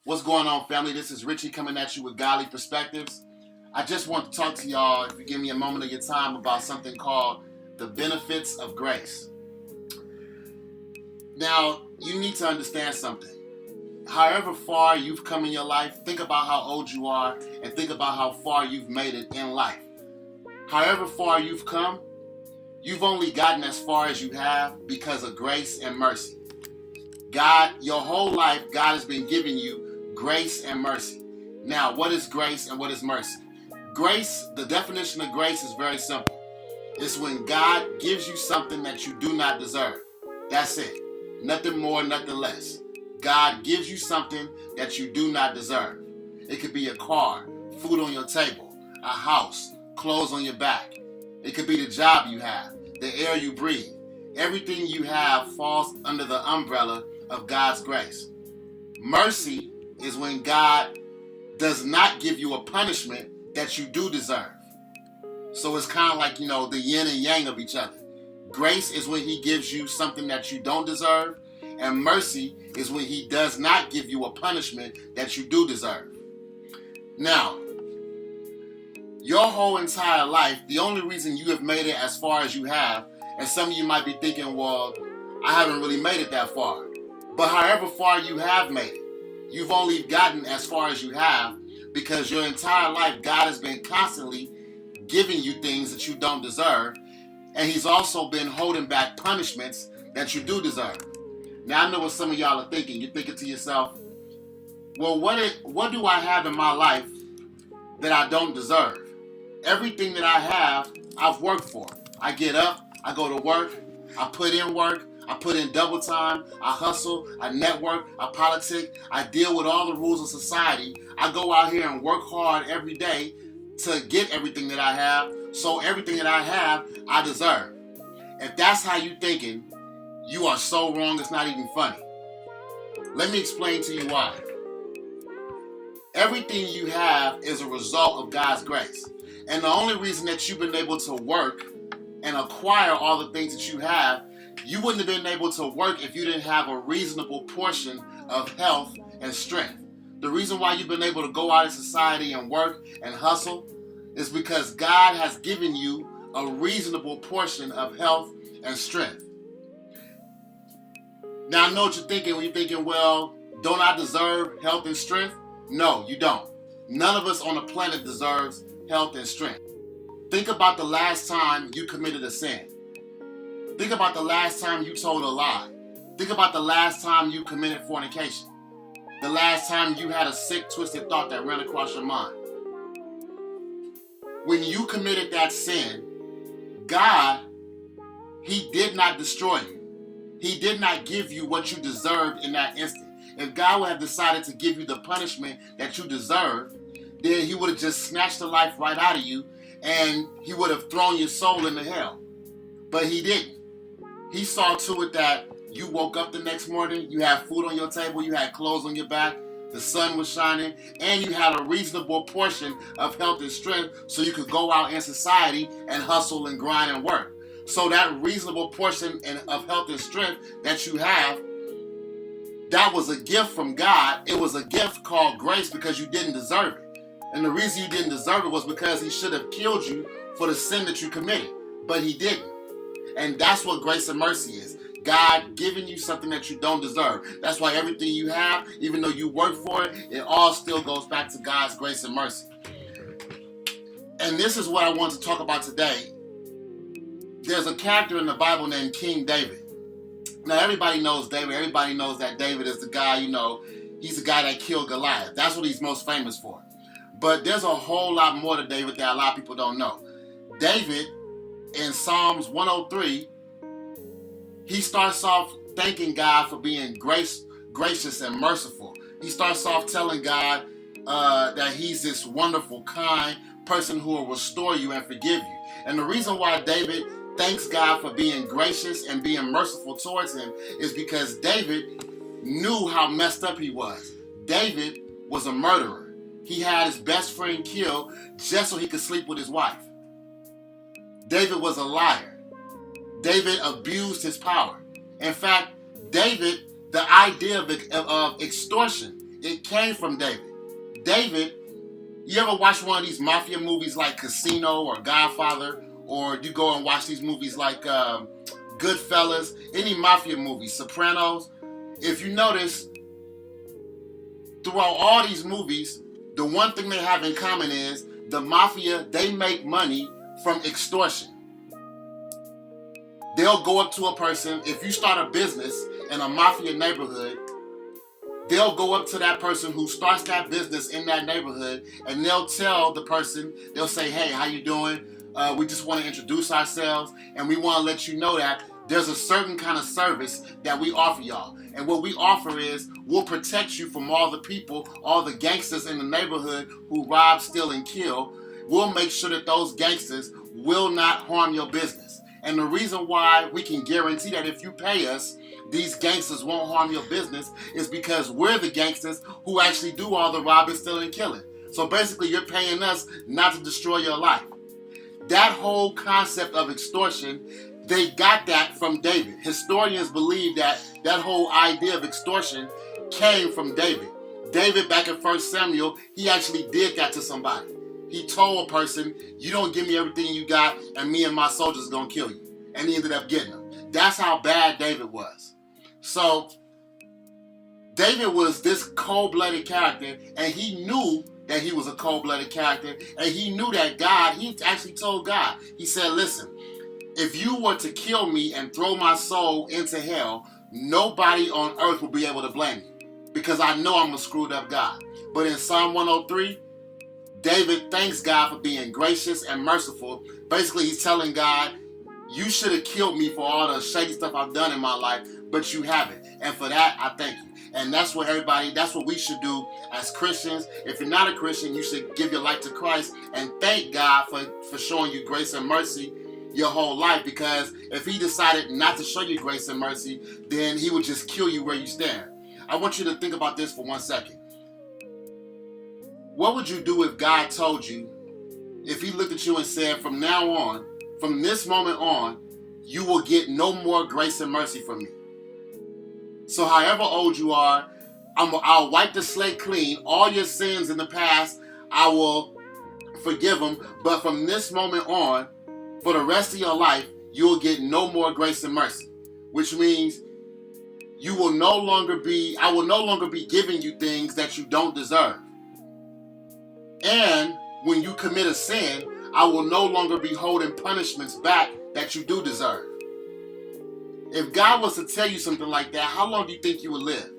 What's going on, family? This is Richie coming at you with Godly Perspectives. I just want to talk to y'all, if you give me a moment of your time, about something called the benefits of grace. Now, you need to understand something. However far you've come in your life, think about how old you are and think about how far you've made it in life. However far you've come, you've only gotten as far as you have because of grace and mercy. God, your whole life, God has been giving you grace and mercy. Now, what is grace and what is mercy? Grace, the definition of grace is very simple. It's when God gives you something that you do not deserve. That's it. Nothing more, nothing less. God gives you something that you do not deserve. It could be a car, food on your table, a house, clothes on your back. It could be the job you have, the air you breathe. Everything you have falls under the umbrella of God's grace. Mercy is when God does not give you a punishment that you do deserve. So it's kind of like, the yin and yang of each other. Grace is when he gives you something that you don't deserve, and mercy is when he does not give you a punishment that you do deserve. Now, your whole entire life, the only reason you have made it as far as you have, and some of you might be thinking, well, I haven't really made it that far. But however far you have made it, you've only gotten as far as you have because your entire life God has been constantly giving you things that you don't deserve, and he's also been holding back punishments that you do deserve. Now I know what some of y'all are thinking. You're thinking to yourself, well, what do I have in my life that I don't deserve? Everything that I have, I've worked for. I get up, I go to work, I put in work, I put in double time, I hustle, I network, I politic, I deal with all the rules of society. I go out here and work hard every day to get everything that I have, so everything that I have, I deserve. If that's how you're thinking, you are so wrong, it's not even funny. Let me explain to you why. Everything you have is a result of God's grace. And the only reason that you've been able to work and acquire all the things that you have, you wouldn't have been able to work if you didn't have a reasonable portion of health and strength. The reason why you've been able to go out in society and work and hustle is because God has given you a reasonable portion of health and strength. Now I know what you're thinking when you're thinking, well, don't I deserve health and strength? No, you don't. None of us on the planet deserves health and strength. Think about the last time you committed a sin. Think about the last time you told a lie. Think about the last time you committed fornication. The last time you had a sick, twisted thought that ran across your mind. When you committed that sin, God, he did not destroy you. He did not give you what you deserved in that instant. If God would have decided to give you the punishment that you deserve, then he would have just snatched the life right out of you and he would have thrown your soul into hell. But he didn't. He saw to it that you woke up the next morning, you had food on your table, you had clothes on your back, the sun was shining, and you had a reasonable portion of health and strength so you could go out in society and hustle and grind and work. So that reasonable portion of health and strength that you have, that was a gift from God. It was a gift called grace because you didn't deserve it. And the reason you didn't deserve it was because he should have killed you for the sin that you committed. But he didn't. And that's what grace and mercy is. God giving you something that you don't deserve. That's why everything you have, even though you work for it, it all still goes back to God's grace and mercy. And this is what I want to talk about today. There's a character in the Bible named King David. Now, everybody knows David. Everybody knows that David is the guy, he's the guy that killed Goliath. That's what he's most famous for. But there's a whole lot more to David that a lot of people don't know. David, in Psalms 103, he starts off thanking God for being gracious and merciful. He starts off telling God that he's this wonderful, kind person who will restore you and forgive you. And the reason why David thanks God for being gracious and being merciful towards him is because David knew how messed up he was. David was a murderer. He had his best friend killed just so he could sleep with his wife. David was a liar. David abused his power. In fact, David, the idea of extortion it came from David. David, you ever watch one of these mafia movies like Casino or Godfather, or you go and watch these movies like Goodfellas, any mafia movies, Sopranos? If you notice, throughout all these movies, the one thing they have in common is the mafia, they make money from extortion. They'll go up to a person, if you start a business in a mafia neighborhood, they'll go up to that person who starts that business in that neighborhood, and they'll tell the person, they'll say, hey, how you doing? We just want to introduce ourselves, and we want to let you know that there's a certain kind of service that we offer y'all. And what we offer is, we'll protect you from all the people, all the gangsters in the neighborhood who rob, steal, and kill. We'll make sure that those gangsters will not harm your business. And the reason why we can guarantee that if you pay us, these gangsters won't harm your business is because we're the gangsters who actually do all the robbing, stealing, and killing. So basically, you're paying us not to destroy your life. That whole concept of extortion, they got that from David. Historians believe that that whole idea of extortion came from David. David, back in 1 Samuel, he actually did that to somebody. He told a person, you don't give me everything you got, and me and my soldiers are going to kill you. And he ended up getting them. That's how bad David was. So, David was this cold-blooded character, and he knew that he was a cold-blooded character, and he knew that God, he actually told God, he said, listen, if you were to kill me and throw my soul into hell, nobody on earth will be able to blame you, because I know I'm a screwed up God. But in Psalm 103, David thanks God for being gracious and merciful. Basically, he's telling God, you should have killed me for all the shady stuff I've done in my life, but you haven't. And for that, I thank you. And that's what we should do as Christians. If you're not a Christian, you should give your life to Christ and thank God for showing you grace and mercy your whole life. Because if he decided not to show you grace and mercy, then he would just kill you where you stand. I want you to think about this for 1 second. What would you do if God told you, if he looked at you and said, from now on, from this moment on, you will get no more grace and mercy from me? So however old you are, I'll wipe the slate clean. All your sins in the past, I will forgive them. But from this moment on, for the rest of your life, you will get no more grace and mercy. Which means I will no longer be giving you things that you don't deserve. And when you commit a sin, I will no longer be holding punishments back that you do deserve. If God was to tell you something like that, how long do you think you would live?